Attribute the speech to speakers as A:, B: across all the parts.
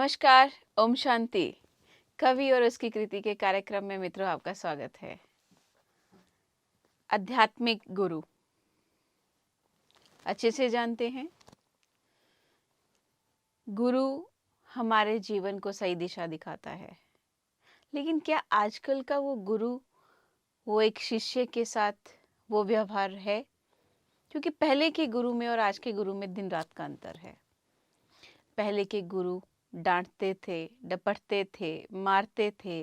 A: नमस्कार, ओम शांति। कवि और उसकी कृति के कार्यक्रम में मित्रों आपका स्वागत है। आध्यात्मिक गुरु अच्छे से जानते हैं। गुरु हमारे जीवन को सही दिशा दिखाता है, लेकिन क्या आजकल का वो गुरु वो एक शिष्य के साथ वो व्यवहार है? क्योंकि पहले के गुरु में और आज के गुरु में दिन रात का अंतर है। पहले के गुरु डांटते थे, डपटते थे, मारते थे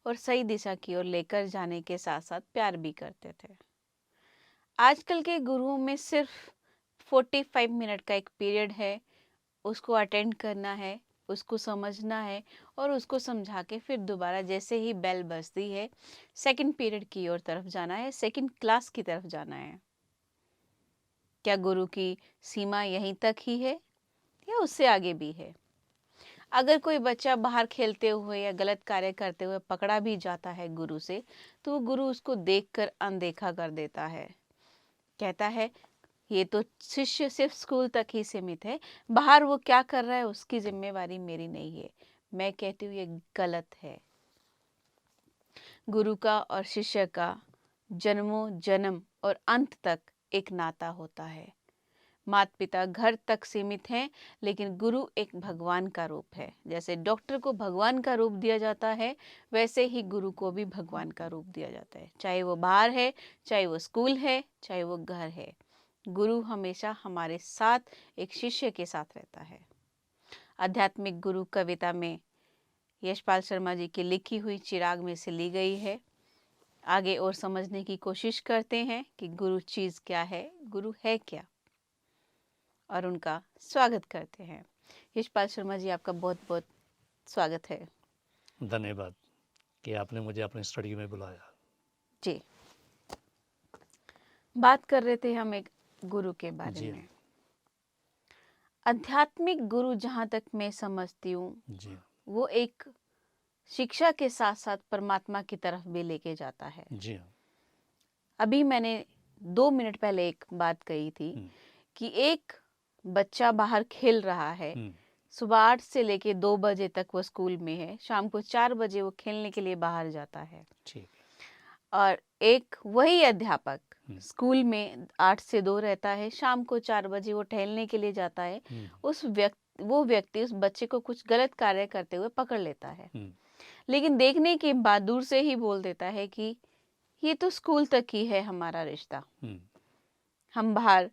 A: और सही दिशा की ओर लेकर जाने के साथ साथ प्यार भी करते थे। आजकल के गुरुओं में सिर्फ 45 मिनट का एक पीरियड है, उसको अटेंड करना है, उसको समझना है और उसको समझा के फिर दोबारा जैसे ही बेल बजती है सेकंड पीरियड की ओर तरफ जाना है, सेकंड क्लास की तरफ जाना है। क्या गुरु की सीमा यहीं तक ही है या उससे आगे भी है? अगर कोई बच्चा बाहर खेलते हुए या गलत कार्य करते हुए पकड़ा भी जाता है गुरु से, तो वो गुरु उसको देखकर अनदेखा कर देता है। कहता है ये तो शिष्य सिर्फ स्कूल तक ही सीमित है, बाहर वो क्या कर रहा है उसकी जिम्मेवारी मेरी नहीं है। मैं कहती हूँ ये गलत है। गुरु का और शिष्य का जन्मों जन्म और अंत तक एक नाता होता है। माता पिता घर तक सीमित हैं, लेकिन गुरु एक भगवान का रूप है। जैसे डॉक्टर को भगवान का रूप दिया जाता है, वैसे ही गुरु को भी भगवान का रूप दिया जाता है। चाहे वो बाहर है, चाहे वो स्कूल है, चाहे वो घर है, गुरु हमेशा हमारे साथ एक शिष्य के साथ रहता है। आध्यात्मिक गुरु कविता में यशपाल शर्मा जी की लिखी हुई चिराग में से ली गई है। आगे और समझने की कोशिश करते हैं कि गुरु चीज़ क्या है, गुरु है क्या, और उनका स्वागत करते हैं। यशपाल शर्मा जी, आपका बहुत बहुत स्वागत है।
B: धन्यवाद कि आपने मुझे अपनी स्टडी में बुलाया।
A: जी, बात कर रहे थे हम एक गुरु के बारे
B: जी
A: में। आध्यात्मिक गुरु जहाँ तक मैं समझती हूँ,
B: जी
A: वो एक शिक्षा के साथ साथ परमात्मा की तरफ भी लेके जाता है।
B: जी हाँ।
A: अभी मैंने 2 मिनट पहले एक बात कही थी
B: हम्म,
A: कि एक बच्चा बाहर खेल रहा है,
B: हम्म,
A: सुबह 8 से लेके 2 बजे तक वो स्कूल में है, शाम को 4 बजे वो खेलने के लिए बाहर जाता है।
B: ठीक है।
A: और एक वही अध्यापक
B: हम्म,
A: स्कूल में 8 से 2 रहता है, शाम को 4 बजे वो टहलने के लिए जाता है।
B: हम्म,
A: वो व्यक्ति उस बच्चे को कुछ गलत कार्य करते हुए पकड़ लेता है,
B: हम्म,
A: लेकिन देखने के बाद दूर से ही बोल देता है कि ये तो स्कूल तक ही है हमारा रिश्ता।
B: हम्म,
A: हम बाहर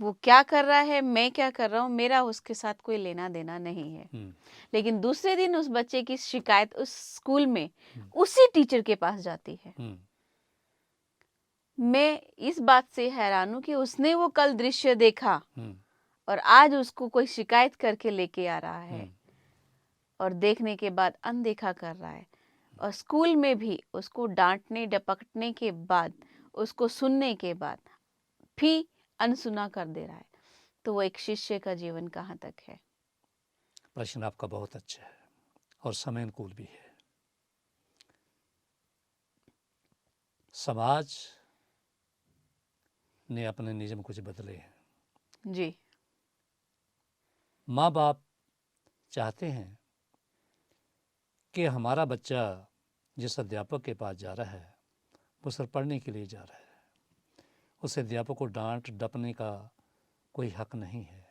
A: वो क्या कर रहा है, मैं क्या कर रहा हूँ, मेरा उसके साथ कोई लेना देना नहीं है।
B: हम्म,
A: लेकिन दूसरे दिन उस बच्चे की शिकायत उस स्कूल में
B: हम्म,
A: उसी टीचर के पास जाती है।
B: हम्म,
A: मैं इस बात से हैरान हूँ कि उसने वो कल दृश्य देखा
B: हम्म,
A: और आज उसको कोई शिकायत करके लेके आ रहा है
B: हम्म,
A: और देखने के बाद अनदेखा कर रहा है। और स्कूल में भी उसको डांटने डपटने के बाद, उसको सुनने के बाद भी अनसुना कर दे रहा है। तो वो एक शिष्य का जीवन कहाँ तक है?
B: प्रश्न आपका बहुत अच्छा है और समय अनुकूल भी है। समाज ने अपने नियम कुछ बदले हैं।
A: जी।
B: माँ बाप चाहते हैं कि हमारा बच्चा जिस अध्यापक के पास जा रहा है वो सिर्फ पढ़ने के लिए जा रहा है, उस अध्यापक को डांट डपने का कोई हक नहीं है।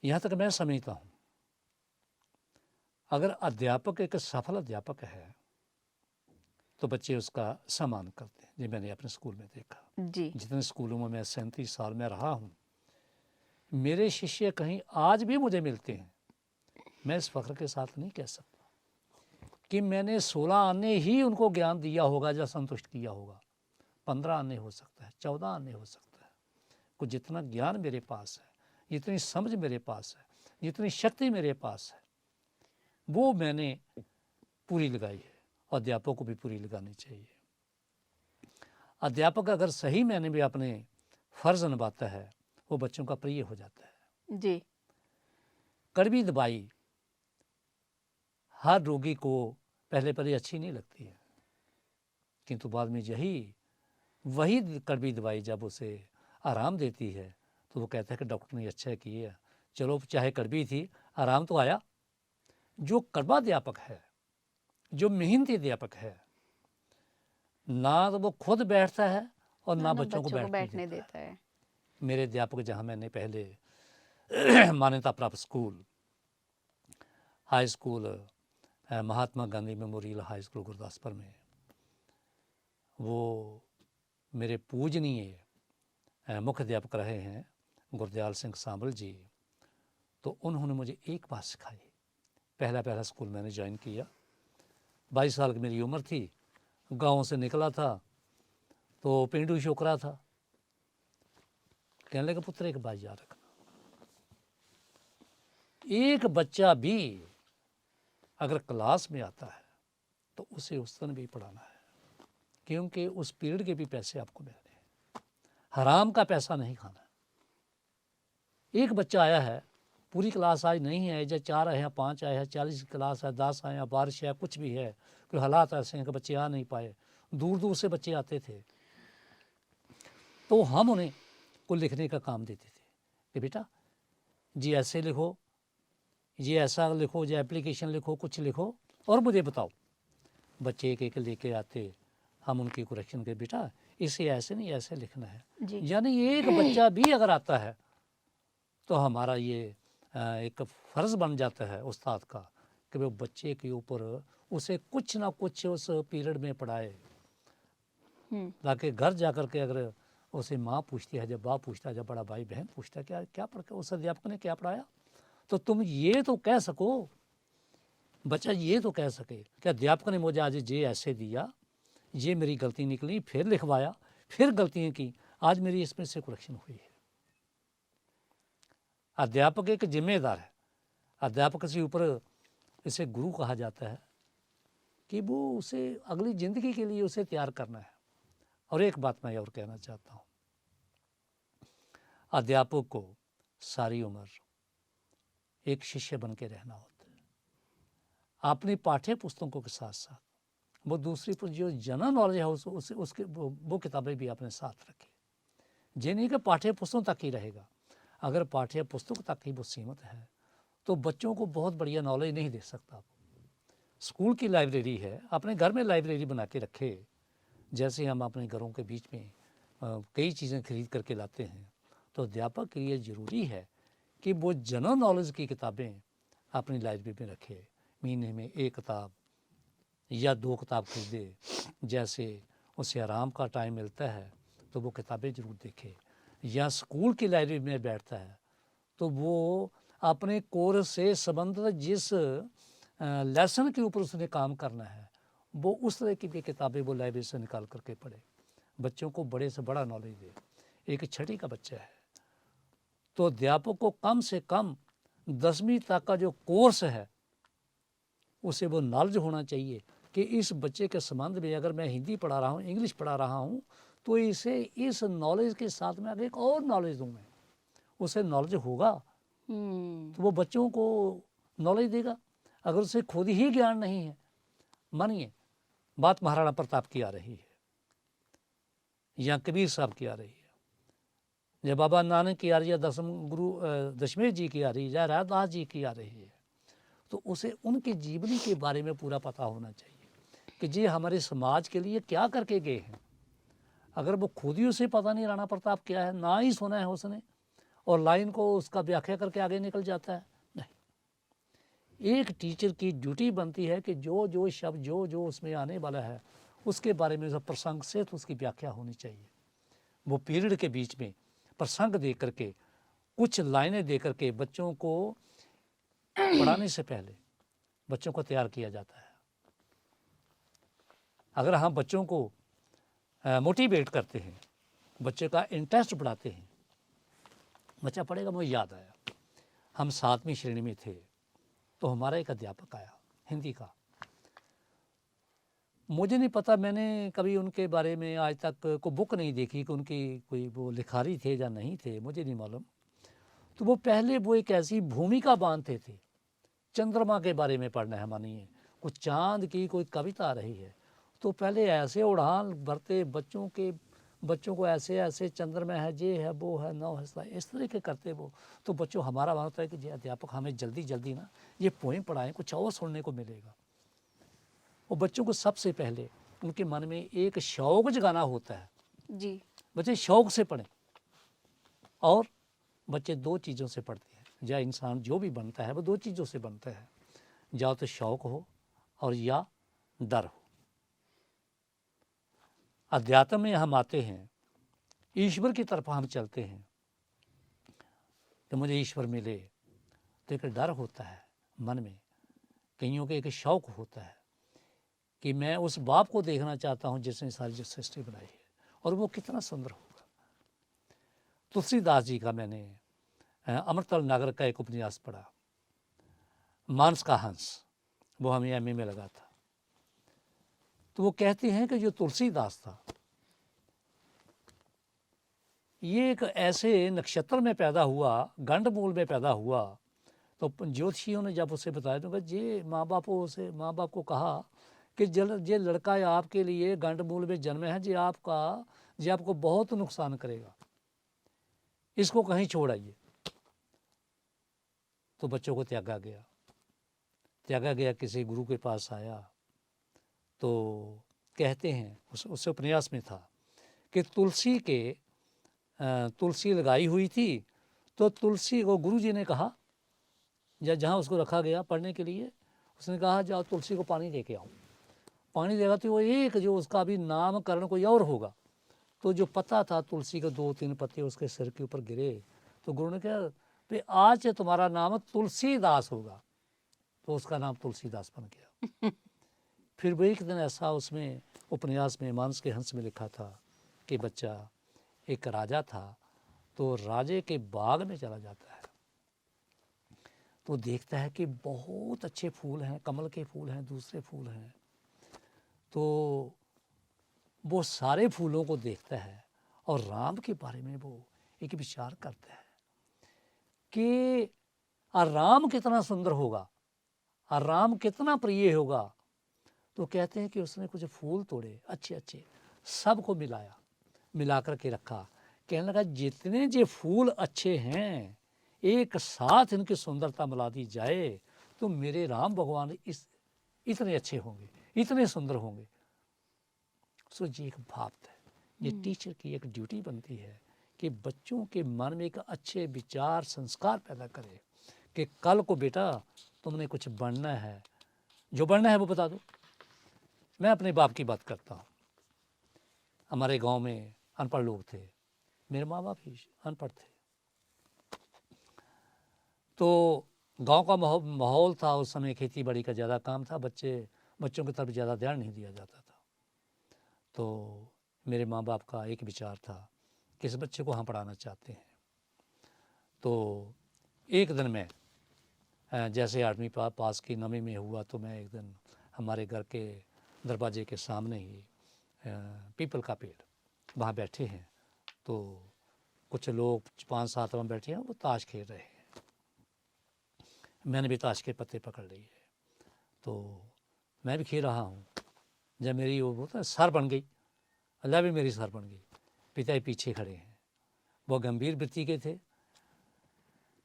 B: यहाँ तक मैं समझता हूँ अगर अध्यापक एक सफल अध्यापक है तो बच्चे उसका सम्मान करते हैं। ये मैंने अपने स्कूल में देखा।
A: जी।
B: जितने स्कूलों में मैं 37 साल में रहा हूँ, मेरे शिष्य कहीं आज भी मुझे मिलते हैं। मैं इस फख्र के साथ नहीं कह सकता कि मैंने 16 आने ही उनको ज्ञान दिया होगा या संतुष्ट किया होगा। 15 आने हो सकता है, 14 आने हो सकता है। कुछ जितना ज्ञान मेरे पास है, जितनी समझ मेरे पास है, जितनी शक्ति मेरे पास है, वो मैंने पूरी लगाई है। अध्यापक को भी पूरी लगानी चाहिए। अध्यापक अगर सही मैंने भी अपने फर्ज निभाता है, वो बच्चों का प्रिय हो जाता है।
A: जी।
B: कड़वी दवाई हर रोगी को पहले पहले अच्छी नहीं लगती है, किंतु बाद में वही कड़वी दवाई जब उसे आराम देती है तो वो कहता है कि डॉक्टर ने अच्छा किया, चलो चाहे कड़वी थी, आराम तो आया। जो कड़वा अध्यापक है, जो मेहनती अध्यापक है, ना तो वो खुद बैठता है और ना
A: ना
B: बच्चों को
A: बच्चों को
B: बैठने
A: बैठने
B: देता
A: देता है।
B: है। मेरे अध्यापक, जहाँ मैंने पहले मान्यता प्राप्त school, high school, Mahatma Gandhi memorial high school Gurdaspur में, वो मेरे पूजनीय मुख्य अध्यापक रहे हैं गुरदयाल सिंह सांबल जी। तो उन्होंने मुझे एक बात सिखाई। पहला स्कूल मैंने ज्वाइन किया, 22 साल की मेरी उम्र थी, गांव से निकला था, तो पेंडू छोकरा था। कहने लगे, पुत्र एक बात याद रखना, एक बच्चा भी अगर क्लास में आता है तो उसे उस दिन भी पढ़ाना है, क्योंकि उस पीरियड के भी पैसे आपको मिलने हैं, हराम का पैसा नहीं खाना। एक बच्चा आया है, पूरी क्लास आज नहीं है, या 4 आए हैं, 5 आए हैं, 40 की क्लास है, 10 आए हैं, बारिश है, कुछ भी है, कोई हालात ऐसे हैं कि बच्चे आ नहीं पाए, दूर दूर से बच्चे आते थे, तो हम उन्हें को लिखने का काम देते थे कि बेटा जी ऐसे लिखो, ये ऐसा लिखो, जो एप्लीकेशन लिखो, कुछ लिखो और मुझे बताओ। बच्चे एक एक लेके आते, हम उनकी करेक्शन के, बेटा इसे ऐसे नहीं ऐसे लिखना है।
A: जी।
B: यानी एक बच्चा भी अगर आता है तो हमारा ये एक फ़र्ज़ बन जाता है उस्ताद का कि वो बच्चे के ऊपर उसे कुछ ना कुछ उस पीरियड में पढ़ाए, ताकि घर जा कर के अगर उसे माँ पूछती है, जब बाप पूछता है, जब बड़ा भाई बहन पूछता है, क्या क्या पढ़, उस अध्यापक ने क्या पढ़ाया, तो तुम ये तो कह सको, बच्चा ये तो कह सके कि अध्यापक ने मुझे आज ये ऐसे दिया, ये मेरी गलती निकली, फिर लिखवाया, फिर गलतियाँ की, आज मेरी इसमें से करेक्शन हुई है। अध्यापक एक जिम्मेदार है। अध्यापक से ऊपर इसे गुरु कहा जाता है कि वो उसे अगली ज़िंदगी के लिए उसे तैयार करना है। और एक बात मैं और कहना चाहता हूँ, अध्यापक को सारी उम्र एक शिष्य बन के रहना होता है। अपनी पाठ्य पुस्तकों के साथ साथ वो दूसरी पर जो जनरल नॉलेज है उसके वो किताबें भी अपने साथ रखें। जिन्हीं के पाठ्य पुस्तकों तक ही रहेगा। अगर पाठ्य पुस्तक तक ही वो सीमित है तो बच्चों को बहुत बढ़िया नॉलेज नहीं दे सकता। स्कूल की लाइब्रेरी है, अपने घर में लाइब्रेरी बना के रखे। जैसे हम अपने घरों के बीच में कई चीज़ें खरीद करके लाते हैं, तो अध्यापक के लिए ज़रूरी है कि वो जनरल नॉलेज की किताबें अपनी लाइब्रेरी में रखे। महीने में 1 किताब या 2 किताब खरीदे। जैसे उसे आराम का टाइम मिलता है तो वो किताबें ज़रूर देखे, या स्कूल की लाइब्रेरी में बैठता है तो वो अपने कोर्स से संबंधित जिस लेसन के ऊपर उसने काम करना है वो उस तरह की भी किताबें वो लाइब्रेरी से निकाल करके पढ़े। बच्चों को बड़े से बड़ा नॉलेज दे। एक 6ठी का बच्चा है तो अध्यापक को कम से कम 10वीं तक का जो कोर्स है उसे वो नॉलेज होना चाहिए कि इस बच्चे के संबंध में अगर मैं हिंदी पढ़ा रहा हूँ, इंग्लिश पढ़ा रहा हूँ, तो इसे इस नॉलेज के साथ में आगे एक और नॉलेज दूँ मैं, उसे नॉलेज होगा तो वो बच्चों को नॉलेज देगा। अगर उसे खुद ही ज्ञान नहीं है, मानिए बात महाराणा प्रताप की आ रही है या कबीर साहब की आ रही है, या बाबा नानक की आ रही है, दशमेश जी की आ रही है, या रामदास जी की आ रही है, तो उसे उनकी जीवनी के बारे में पूरा पता होना चाहिए कि जी हमारे समाज के लिए क्या करके गए हैं। अगर वो खुद ही उसे पता नहीं राणा प्रताप क्या है, ना ही सुना है उसने, और लाइन को उसका व्याख्या करके आगे निकल जाता है, नहीं। एक टीचर की ड्यूटी बनती है कि जो जो शब्द जो जो उसमें आने वाला है उसके बारे में सब प्रसंग से तो उसकी व्याख्या होनी चाहिए। वो पीरियड के बीच में प्रसंग दे करके, कुछ लाइनें दे करके बच्चों को पढ़ाने से पहले बच्चों को तैयार किया जाता है। अगर हम बच्चों को मोटिवेट करते हैं, बच्चे का इंटरेस्ट बढ़ाते हैं, बच्चा पढ़ेगा। मुझे याद आया, हम 7वीं श्रेणी में थे तो हमारा एक अध्यापक आया हिंदी का। मुझे नहीं पता, मैंने कभी उनके बारे में आज तक कोई बुक नहीं देखी कि उनकी कोई वो लिखारी थे या नहीं थे, मुझे नहीं मालूम। तो वो पहले वो एक ऐसी भूमिका बांधते थे, चंद्रमा के बारे में पढ़ना है, मानिए कुछ चांद की कोई कविता आ रही है, तो पहले ऐसे उड़ान भरते बच्चों के बच्चों को ऐसे ऐसे चंद्र में है, ये है, वो है, नौ है, इस तरह के करते वो। तो बच्चों हमारा मानना होता है कि जी अध्यापक हमें जल्दी जल्दी ना ये पोएम पढ़ाएं, कुछ और सुनने को मिलेगा। और बच्चों को सबसे पहले उनके मन में एक शौक जगाना होता है।
A: जी।
B: बच्चे शौक से पढ़ें। और बच्चे दो चीज़ों से पढ़ते हैं, या इंसान जो भी बनता है वो दो चीज़ों से बनता है, या तो शौक हो और या डर हो। अध्यात्म में हम आते हैं, ईश्वर की तरफ हम चलते हैं कि मुझे ईश्वर मिले, तो एक डर होता है मन में, कईयों के एक शौक होता है कि मैं उस बाप को देखना चाहता हूँ जिसने सारी जो सृष्टि बनाई है, और वो कितना सुंदर होगा। तुलसीदास जी का मैंने अमृतल नगर का एक उपन्यास पढ़ा, मानस का हंस, वो हमें एमए में लगा था। तो वो कहते हैं कि जो तुलसीदास था ये एक ऐसे नक्षत्र में पैदा हुआ, गंडमूल में पैदा हुआ। तो ज्योतिषियों ने जब उसे बताया तो ये माँ बाप को कहा कि ये लड़का आपके लिए गंडमूल में जन्म है, ये आपको बहुत नुकसान करेगा, इसको कहीं छोड़ आइए। तो बच्चों को त्यागा गया, किसी गुरु के पास आया। तो कहते हैं उस उपन्यास में था कि तुलसी लगाई हुई थी, तो तुलसी को गुरु जी ने कहा, जहाँ उसको रखा गया पढ़ने के लिए, उसने कहा जाओ तुलसी को पानी दे के आओ। पानी देगा तो वो एक जो उसका भी नामकरण कोई और होगा। तो जो पता था तुलसी के 2-3 पत्ते उसके सिर के ऊपर गिरे। तो गुरु ने कहा भाई आज से तुम्हारा नाम तुलसीदास होगा। तो उसका नाम तुलसीदास बन गया। फिर वो एक दिन ऐसा उसमें उपन्यास में मानस के हंस में लिखा था कि बच्चा एक राजा था, तो राजे के बाग में चला जाता है, तो देखता है कि बहुत अच्छे फूल हैं, कमल के फूल हैं, दूसरे फूल हैं। तो वो सारे फूलों को देखता है और राम के बारे में वो एक विचार करता है कि राम कितना सुंदर होगा, राम कितना प्रिय होगा। तो कहते हैं कि उसने कुछ फूल तोड़े अच्छे अच्छे, सबको मिला कर के रखा। कहने लगा जितने ये फूल अच्छे हैं एक साथ इनकी सुंदरता मिला दी जाए तो मेरे राम भगवान इतने अच्छे होंगे, इतने सुंदर होंगे। सो ये एक भाव है, ये टीचर की एक ड्यूटी बनती है कि बच्चों के मन में एक अच्छे विचार संस्कार पैदा करे कि कल को बेटा तुमने कुछ बनना है, जो बनना है वो बता दो। मैं अपने बाप की बात करता हूँ। हमारे गांव में अनपढ़ लोग थे, मेरे माँ बाप ही अनपढ़ थे। तो गांव का माहौल था उस समय, खेती बाड़ी का ज़्यादा काम था, बच्चों की तरफ ज़्यादा ध्यान नहीं दिया जाता था। तो मेरे माँ बाप का एक विचार था कि इस बच्चे को हम पढ़ाना चाहते हैं। तो एक दिन मैं जैसे 8वीं पास की 9वीं में हुआ, तो मैं एक दिन हमारे घर के दरवाजे के सामने ही पीपल का पेड़, वहाँ बैठे हैं। तो कुछ लोग 5-7 में बैठे हैं, वो ताश खेल रहे हैं। मैंने भी ताश के पत्ते पकड़ लिए, तो मैं भी खेल रहा हूँ। जब मेरी वो सर बन गई, अल्लाह भी मेरी सर बन गई। पिता पीछे खड़े हैं, वो गंभीर वृत्ति के थे।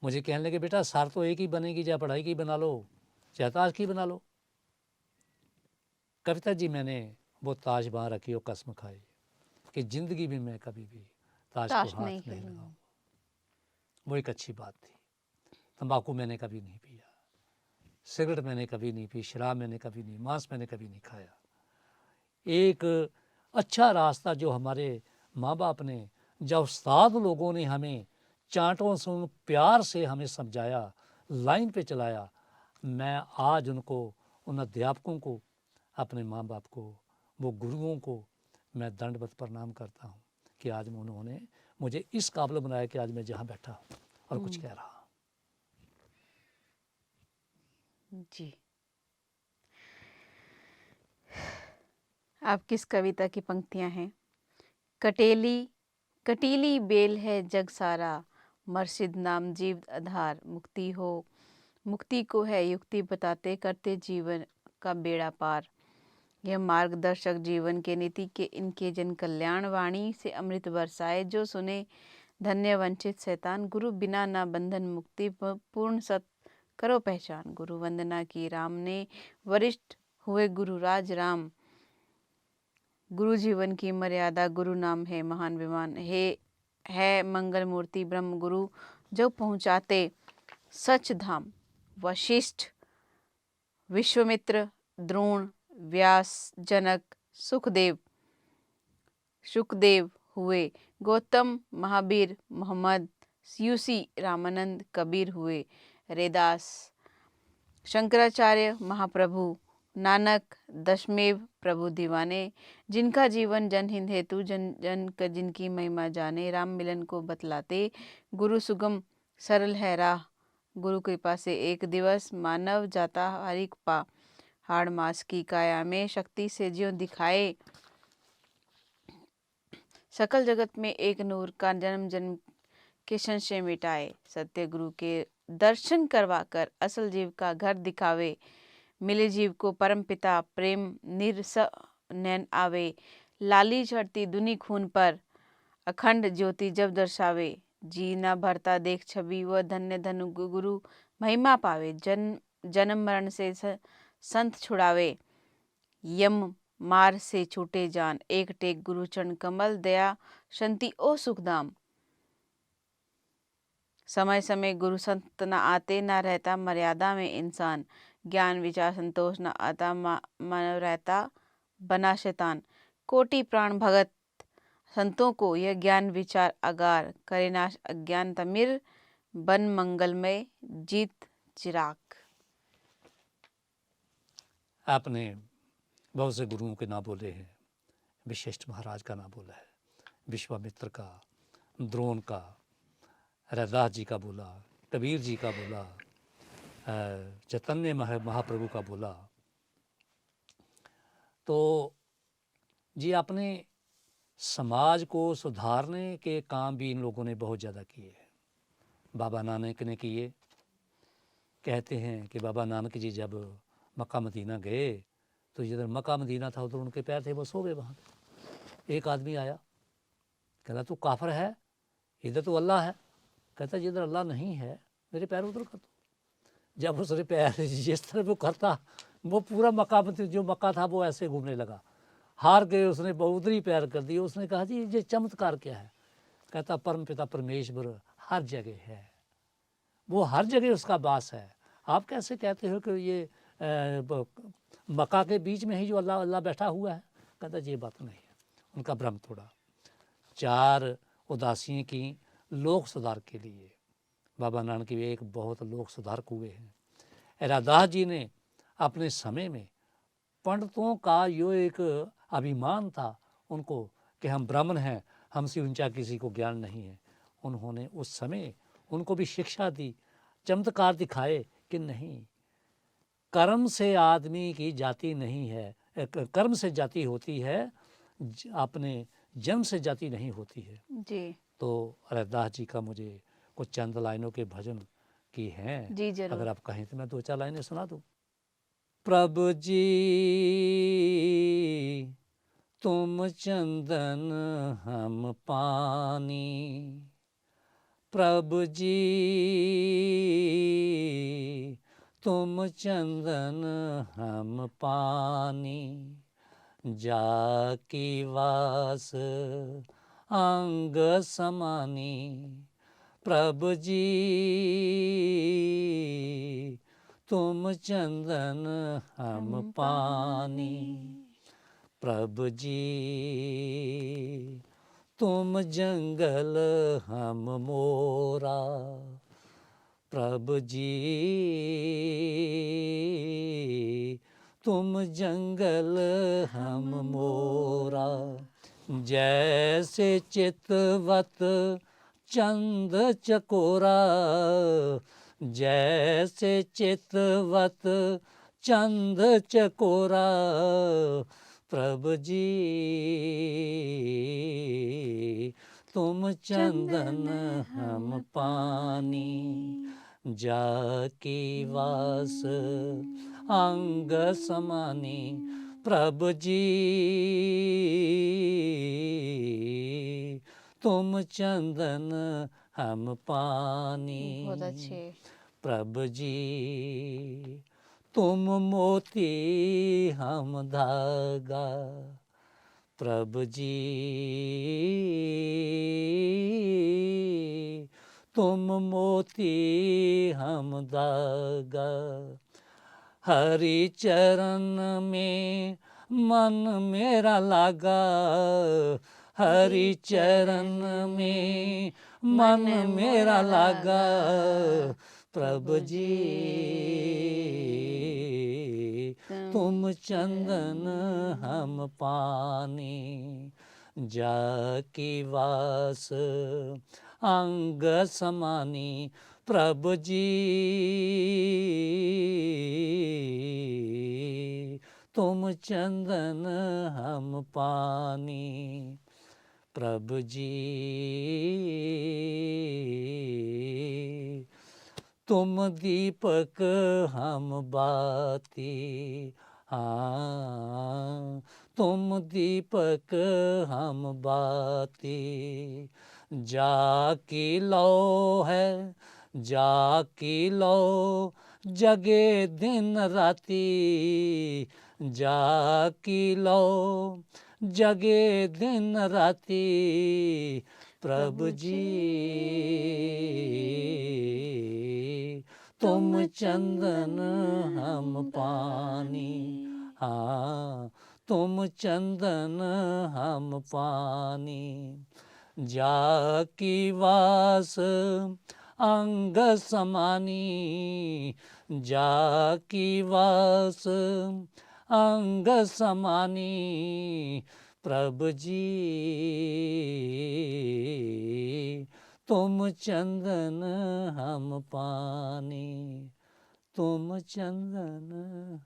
B: मुझे कहने लगे बेटा सर तो एक ही बनेगी, चाहे पढ़ाई की बना लो चाहे ताश की बना लो। कविता जी मैंने वो ताश वहाँ रखी और कसम खाई कि ज़िंदगी में मैं कभी भी ताश को हाथ नहीं लगाऊंगा। वो एक अच्छी बात थी। तंबाकू मैंने कभी नहीं पिया, सिगरेट मैंने कभी नहीं पी, शराब मैंने कभी नहीं, मांस मैंने कभी नहीं खाया। एक अच्छा रास्ता जो हमारे माँ बाप ने, जब उस्ताद लोगों ने हमें चांटों से प्यार से हमें समझाया, लाइन पे चलाया, मैं आज उनको, उन अध्यापकों को, अपने माँ बाप को, वो गुरुओं को मैं दंडवत प्रणाम करता हूँ कि आज उन्होंने मुझे इस काबिल बनाया कि आज मैं जहाँ बैठा हूँ और कुछ कह रहा हूँ।
A: जी। आप किस कविता की पंक्तियां हैं? कटीली बेल है जग सारा, मर्शिद नाम जीव आधार, मुक्ति को है युक्ति बताते, करते जीवन का बेड़ा पार। यह मार्गदर्शक जीवन के नीति के इनके जन कल्याण वाणी से अमृत बरसाए। जो सुने धन्य वंचित शैतान, गुरु बिना ना बंधन मुक्ति पूर्ण सत करो पहचान। गुरु वंदना की राम ने, वरिष्ठ हुए गुरु राज राम। गुरु जीवन की मर्यादा, गुरु नाम है महान विमान। है मंगल मूर्ति ब्रह्म गुरु, जो पहुँचाते सच धाम। वशिष्ठ, विश्वामित्र, द्रोण, व्यास, जनक, सुखदेव हुए गौतम, महावीर, मोहम्मद, यूसी, रामानंद, कबीर हुए रैदास, शंकराचार्य, महाप्रभु, नानक, दशमेव प्रभु दीवाने। जिनका जीवन जन हिंद हेतु, जन जन का जिनकी महिमा जाने। राम मिलन को बतलाते, गुरु सुगम सरल है राह। गुरु कृपा से एक दिवस, मानव जाता हरि पा। हाड़ मास की काया में, शक्ति से ज्यों दिखाए। सकल जगत में एक नूर का, जन्म जन्म के संशय मिटाए। सत्य गुरु के दर्शन करवा कर, असल जीव का घर दिखावे। मिले जीव को परम पिता, प्रेम निरस नैन आवे। लाली चढ़ती दुनी खून पर, अखंड ज्योति जब दर्शावे। जी न भरता देख छवि, वह धन्य धनु गुरु महिमा पावे। जन्म मरण से संत छुड़ावे, यम मार से छूटे जान। एक टेक गुरु चरण कमल, दया शांति ओ सुखधाम। समय समय गुरु संत न आते, न रहता मर्यादा में इंसान। ज्ञान विचार संतोष न आता, मानव रहता बना शैतान। कोटि प्राण भगत संतों को, यह ज्ञान विचार अगार। करे नाश अज्ञान तमिर, बन मंगलमय जीत चिराग।
B: आपने बहुत से गुरुओं के नाम बोले हैं। विशिष्ट महाराज का नाम बोला है, विश्वामित्र का, द्रोण का, रैदास जी का बोला, कबीर जी का बोला, चैतन्य महाप्रभु का बोला। तो जी आपने समाज को सुधारने के काम भी इन लोगों ने बहुत ज़्यादा किए हैं। बाबा नानक ने किए। कहते हैं कि बाबा नानक जी जब मक्का मदीना गए तो जिधर मक्का मदीना था उधर उनके पैर थे, वो सो गए वहाँ। एक आदमी आया, कहता तू काफिर है, इधर तो अल्लाह है। कहता जिधर अल्लाह नहीं है मेरे पैर उधर कर दो। जब उसने पैर जिस तरह वो करता, वो पूरा मक्का जो मक्का था वो ऐसे घूमने लगा। हार गए, उसने उधर ही पैर कर दिए। उसने कहा जी ये चमत्कार क्या है? कहता परम पिता परमेश्वर हर जगह है, वो हर जगह उसका वास है। आप कैसे कहते हो कि ये मक्का के बीच में ही जो अल्लाह अल्लाह बैठा हुआ है? कहता ये बात नहीं है। उनका भ्रम थोड़ा। 4 उदासियाँ की लोक सुधार के लिए। बाबा नानक भी एक बहुत लोक सुधारक हुए हैं। रैदास जी ने अपने समय में पंडितों का यो एक अभिमान था उनको कि हम ब्राह्मण हैं, हमसे ऊंचा किसी को ज्ञान नहीं है। उन्होंने उस समय उनको भी शिक्षा दी, चमत्कार दिखाए कि नहीं, कर्म से आदमी की जाति नहीं है, कर्म से जाति होती है, अपने जन्म से जाति नहीं होती है
A: जी।
B: तो रैदास जी का मुझे कुछ चंद लाइनों के भजन की हैं,
A: जी जरूर।
B: अगर आप कहें तो मैं 2-4 लाइनें सुना दूँ। प्रभु जी तुम चंदन हम पानी, प्रभु जी तुम चंदन हम पानी, जाकी वास अंग समानी, प्रभु जी तुम चंदन हम पानी, प्रभु जी तुम जंगल हम मोरा, प्रभु जी तुम जंगल हम मोरा, जैसे चितवत चंद चकोरा, जैसे चितवत चंद चकोरा, प्रभु जी तुम चंदन हम पानी, जाकी वास अंग समानी, प्रभु जी तुम चंदन हम पानी,
A: बहुत अच्छे।
B: प्रभु जी तुम मोती हम धागा, प्रभु जी तुम मोती हम धागा, हरि चरण में मन मेरा लागा, हरि चरण में मन मेरा लागा, प्रभु जी तुम चंदन हम पानी, जाकी वास अंग समानी, प्रभु जी तुम चंदन हम पानी, प्रभु जी तुम दीपक हम बाती, हाँ तुम दीपक हम बाती, जाकी लो है जाकी लो जगे दिन राती, जाकी लो जगे दिन राती, प्रभु जी तुम चंदन हम पानी, हाँ तुम चंदन हम पानी, जाकी वास अंग समानी, जाकी वास अंग समानी, प्रभु जी तुम चंदन हम पानी, तुम चंदन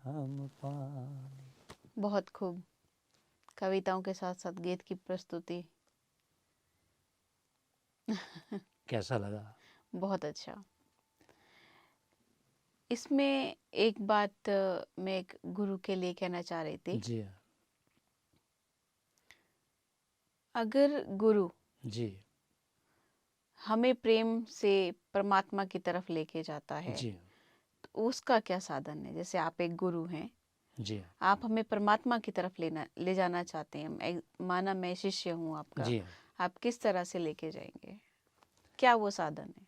B: हम पानी।
A: बहुत खूब। कविताओं के साथ साथ गीत की प्रस्तुति
B: कैसा लगा?
A: बहुत अच्छा। इसमें एक बात मैं एक गुरु के लिए कहना चाह रही थी।
B: जी हाँ,
A: अगर गुरु
B: जी
A: हमें प्रेम से परमात्मा की तरफ लेके जाता है
B: जी
A: तो उसका क्या साधन है? जैसे आप एक गुरु हैं,
B: जी हाँ,
A: आप हमें परमात्मा की तरफ ले जाना चाहते हैं। माना मैं शिष्य हूँ आपका,
B: जी हाँ।
A: आप किस तरह से लेके जाएंगे? क्या वो साधन है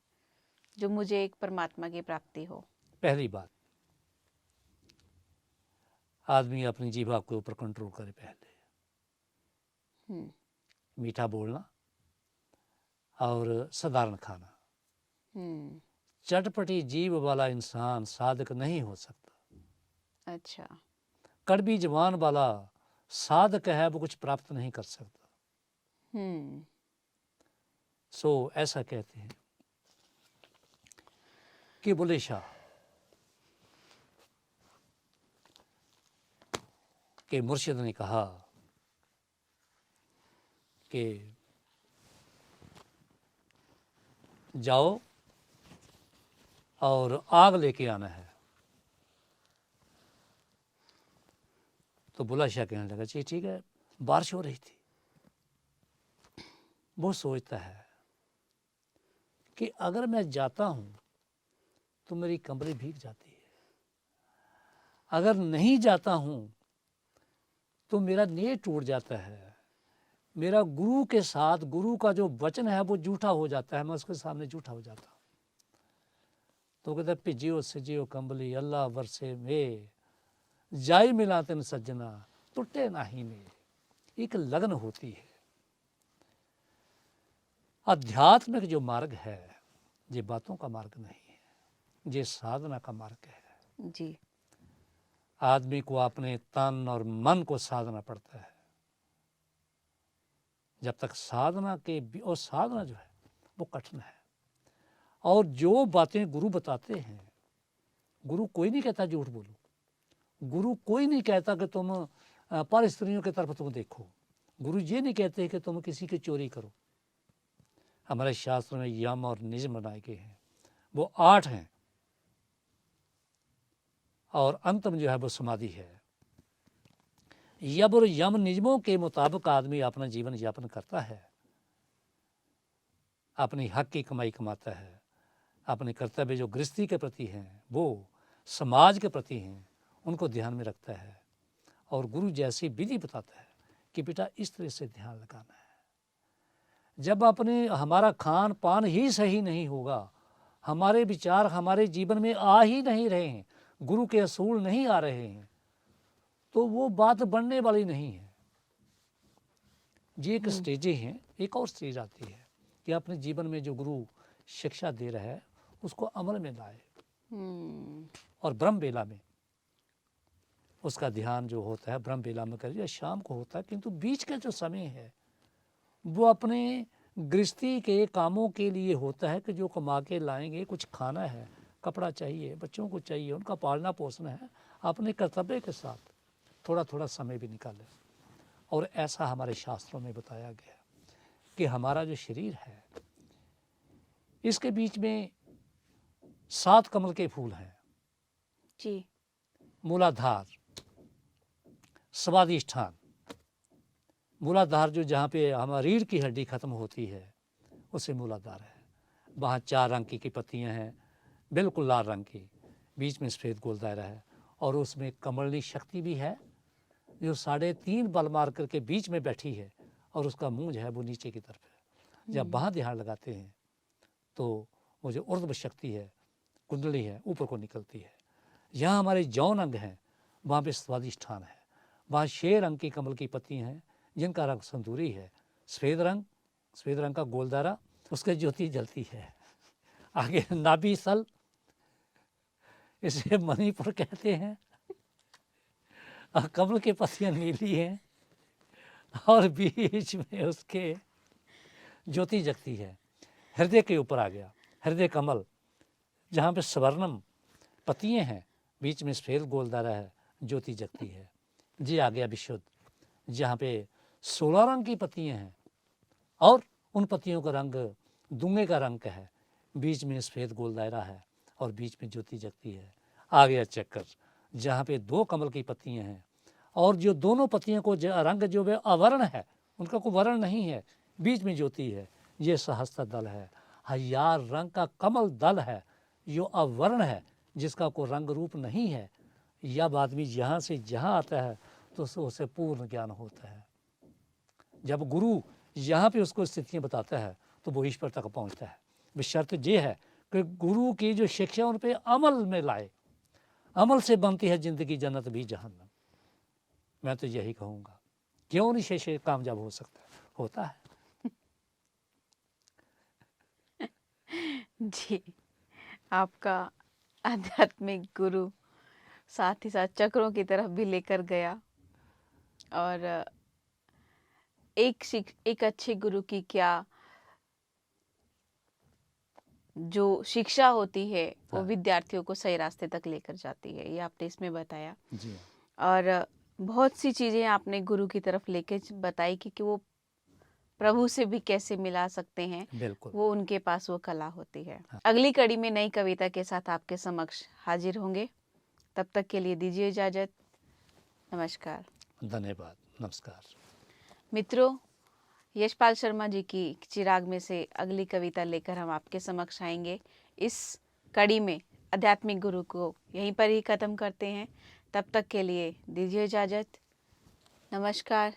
A: जो मुझे एक परमात्मा की प्राप्ति हो?
B: पहली बात, आदमी अपनी जीभा के ऊपर कंट्रोल करे, पहले
A: हम्म।
B: मीठा बोलना और साधारण खाना।
A: हम्म।
B: चटपटी जीभ वाला इंसान साधक नहीं हो सकता,
A: अच्छा।
B: कड़वी जबान वाला साधक है, वो कुछ प्राप्त नहीं कर सकता।
A: हम्म।
B: सो ऐसा कहते हैं कि बुल्ले शाह के मुर्शिद ने कहा कि जाओ और आग लेके आना है। तो बुल्ला शाह कहने लगा जी ठीक है। बारिश हो रही थी। वो सोचता है कि अगर मैं जाता हूँ तो मेरी कमरे भीग जाती है, अगर नहीं जाता हूँ तो मेरा नेह टूट जाता है, मेरा गुरु के साथ गुरु का जो वचन है वो झूठा हो जाता है, मैं उसके सामने झूठा हो जाता हूँ। तो कहता भिजियो सजियो कंबली अल्लाह वर्षे में जाई मिला तेन सज्जना टूटे नाही में। एक लगन होती है। आध्यात्मिक जो मार्ग है ये बातों का मार्ग नहीं है, ये साधना का मार्ग है।
A: जी।
B: आदमी को अपने तन और मन को साधना पड़ता है। जब तक साधना के और साधना जो है वो कठिन है। और जो बातें गुरु बताते हैं, गुरु कोई नहीं कहता झूठ बोलो, गुरु कोई नहीं कहता कि तुम पर स्त्रियों की तरफ तुम देखो, गुरु ये नहीं कहते कि तुम किसी की चोरी करो। हमारे शास्त्र में यम और नियम बनाए गए हैं, वो 8 हैं और अंत में जो है वो समाधि है। यब और यम नियमों के मुताबिक आदमी अपना जीवन यापन करता है, अपनी हक की कमाई कमाता है, अपने कर्तव्य जो गृहस्थी के प्रति हैं, वो समाज के प्रति हैं, उनको ध्यान में रखता है और गुरु जैसी विधि बताता है कि बेटा इस तरह से ध्यान लगाना है। जब अपने हमारा खान पान ही सही नहीं होगा, हमारे विचार हमारे जीवन में आ ही नहीं रहे हैं, गुरु के असूल नहीं आ रहे हैं, तो वो बात बनने वाली नहीं है। ये एक स्टेजें हैं। एक और स्टेज आती है कि अपने जीवन में जो गुरु शिक्षा दे रहा है उसको अमल में लाए और ब्रह्म बेला में उसका ध्यान जो होता है ब्रह्म बेला में करिए, शाम को होता है, किंतु बीच का जो समय है वो अपने गृहस्थी के कामों के लिए होता है कि जो कमा के लाएंगे, कुछ खाना है, कपड़ा चाहिए, बच्चों को चाहिए, उनका पालना पोषण है, अपने कर्तव्य के साथ थोड़ा थोड़ा समय भी निकालें। और ऐसा हमारे शास्त्रों में बताया गया कि हमारा जो शरीर है इसके बीच में 7 कमल के फूल हैं
A: जी।
B: मूलाधार, स्वादिष्ठान। मूलाधार जो जहाँ पे हमारी रीढ़ की हड्डी खत्म होती है उसे मूलाधार है। वहाँ 4 रंग की पत्तियाँ हैं, बिल्कुल लाल रंग की, बीच में सफ़ेद गोल दायरा है और उसमें कमलनी शक्ति भी है जो 3.5 बल मार करके बीच में बैठी है और उसका मुंह जो है वो नीचे की तरफ है। जब वहाँ ध्यान लगाते हैं तो वो जो ऊर्ध्व शक्ति है, कुंडली है, ऊपर को निकलती है। यहाँ हमारे जौन अंग हैं, वहाँ पे स्वादिष्ठान है, वहाँ 6 रंग की कमल की पत्तियाँ हैं जिनका रंग संतूरी है, सफ़ेद रंग का गोल दायरा, उसके ज्योति जलती है। आगे नाभि स्थल, इसे मणिपुर कहते हैं, और कमल की पत्तियाँ नीली हैं और बीच में उसके ज्योति जगती है। हृदय के ऊपर आ गया हृदय कमल, जहाँ पे स्वर्णम पत्तियाँ हैं, बीच में सफ़ेद गोल दायरा है, ज्योति जगती है। जी आ गया विशुद्ध, जहाँ पे 16 रंग की पत्तियाँ हैं और उन पत्तियों का रंग दूंगे का रंग है, बीच में सफ़ेद गोल दायरा है और बीच में ज्योति जगती है। आ गया चक्कर, जहाँ पे 2 कमल की पत्तियाँ हैं और जो दोनों पत्तियों को रंग जो वे अवर्ण है, उनका कोई वर्ण नहीं है, बीच में ज्योति है। ये सहस्त्र दल है, 1000 रंग का कमल दल है जो अवर्ण है, जिसका कोई रंग रूप नहीं है। जब आदमी यहाँ से जहाँ आता है तो उसे पूर्ण ज्ञान होता है। जब गुरु यहाँ पे उसको स्थितियाँ बताता है तो वो ईश्वर तक पहुँचता है। बस शर्त ये है कि गुरु की जो शिक्षा उन पे अमल में लाए। अमल से बनती है ज़िंदगी, जन्नत भी जहन्नम। मैं तो यही कहूँगा, क्यों नहीं शेष कामयाब हो सकता है, होता है।
A: जी, आपका आध्यात्मिक गुरु साथ ही साथ चक्रों की तरफ भी लेकर गया। और एक अच्छे गुरु की क्या जो शिक्षा होती है वो
B: हाँ।
A: विद्यार्थियों को सही रास्ते तक लेकर जाती है, ये आपने इसमें बताया।
B: जी
A: और बहुत सी चीज़ें आपने गुरु की तरफ लेके बताई कि वो प्रभु से भी कैसे मिला सकते हैं,
B: बिल्कुल।
A: वो उनके पास वो कला होती है।
B: हाँ।
A: अगली कड़ी में नई कविता के साथ आपके समक्ष हाजिर होंगे। तब तक के लिए दीजिए इजाज़त। नमस्कार।
B: धन्यवाद। नमस्कार।
A: मित्रों, यशपाल शर्मा जी की चिराग में से अगली कविता लेकर हम आपके समक्ष आएंगे। इस कड़ी में आध्यात्मिक गुरु को यहीं पर ही ख़त्म करते हैं। तब तक के लिए दीजिए इजाज़त। नमस्कार।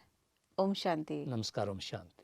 A: ओम शांति।
B: नमस्कार। ओम शांति।